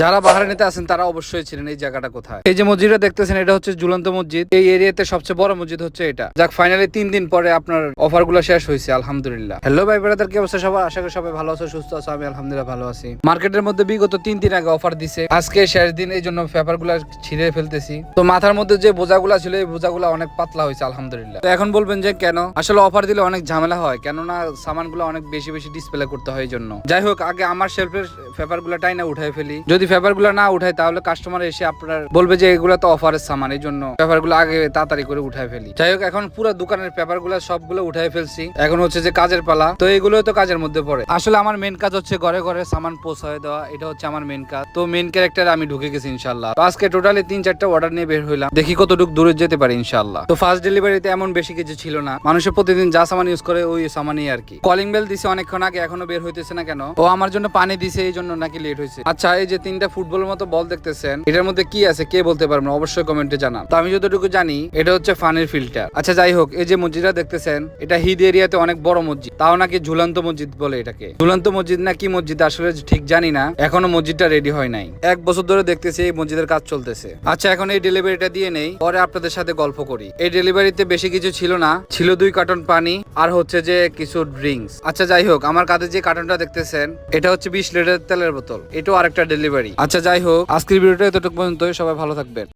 যারা বাহরাইনেতে আছেন তারা অবশ্যই ছিলেন এই জায়গাটা কোথায়। এই যে মসজিদটা দেখতেছেন এটা হচ্ছে ঝুলন্ত মসজিদ। এই এরিয়াতে সবচেয়ে বড় মসজিদ হচ্ছে এটা। যাক, ফাইনালি 3 দিন পরে আপনার অফার গুলো শেষ হয়েছে, আলহামদুলিল্লাহ। হ্যালো ভাই ব্রাদার, কি অবস্থা সবার? আশা করি সবাই ভালো আছো, সুস্থ আছো। আমি আলহামদুলিল্লাহ ভালো আছি। মার্কেটের মধ্যে বিগত 3 দিন আগে অফার দিছে, আজকে শেষ দিন, এই জন্য পেপার গুলা ছিঁড়ে ফেলতেছি। তো মাথার মধ্যে যে বোঝাগুলা ছিল এই বোঝাগুলা অনেক পাতলা হয়েছে, আলহামদুলিল্লাহ। তো এখন বলবেন যে কেন? আসলে অফার দিলে অনেক ঝামেলা হয়, কেননা সামানগুলো অনেক বেশি বেশি ডিসপ্লে করতে হয়, এই জন্য। যাই হোক, আগে আমার শেলফের পেপার গুলা টাইনা উঠাই ফেলি। যদি পেপার গুলা না উঠাই তাহলে কাস্টমার এসে আপনার বলবে যে এগুলা তো অফারের সামান, এই জন্য পেপার গুলো আগে তাড়াতাড়ি করে উঠাই ফেলি। যাই হোক, এখন পুরো দোকানের পেপার গুলা সবগুলো উঠাই ফেলছি। এখন হচ্ছে যে কাজের পালা। তো এগুলো তো কাজের মধ্যে পড়ে। আসলে আমার মেন কাজ হচ্ছে ঘরে ঘরে সামান পৌঁছায় দেওয়া, এটা হচ্ছে আমার মেন কাজ। তো মেন ক্যারেক্টার আমি ঢুকে গেছি ইনশাল্লাহ। তো আজকে টোটালি 3-4টা অর্ডার নিয়ে বের হইলাম, দেখি কতটুকু দূরে যেতে পারি ইনশাল্লাহ। তো ফার্স্ট ডেলিভারিতে এমন বেশি কিছু ছিল না, মানুষের প্রতিদিন যা সামান ইউজ করে ওই সামানই আর কি। কলিং বেল দিছে অনেকক্ষণ আগে, এখনো বের হইতেছে না কেন? ও আমার জন্য পানি দিছে, এই জন্য নাকি লেট হয়েছে। আচ্ছা, এই যে 3টা ফুটবলের মতো বল দেখতেছেন, এটার মধ্যে কি আছে কে বলতে পারবেন? অবশ্যই কমেন্টে জানান। তো আমি যতটুকু জানি এটা হচ্ছে ফানির ফিল্টার। আচ্ছা যাই হোক, এই যে মসজিদটা দেখতেছেন এটা হিদ এরিয়াতে অনেক বড় মসজিদ, তাও নাকি ঝুলন্ত মসজিদ বলে এটাকে। ঝুলন্ত মসজিদ না কি মসজিদ আসলে ঠিক জানি না, এখনো মসজিদটা রেডি হয় নাই। 1 বছর ধরে দেখতেছি এই মসজিদের কাজ চলতেছে। আচ্ছা, এখন এই ডেলিভারিটা দিয়ে নেই, পরে আপনাদের সাথে গল্প করি। এই ডেলিভারিতে বেশি কিছু ছিল না, ছিল 2 কার্টন পানি আর হচ্ছে যে কিছু ড্রিঙ্কস। আচ্ছা যাই হোক, আমার কাছে যে কার্টনটা দেখতেছেন এটা হচ্ছে 20 লিটার তেলের বোতল, এটাও আরেকটা ডেলিভারি। আচ্ছা যাই হোক, আজকের ভিডিওটা এতটুকু পর্যন্ত। সবাই ভালো থাকবেন।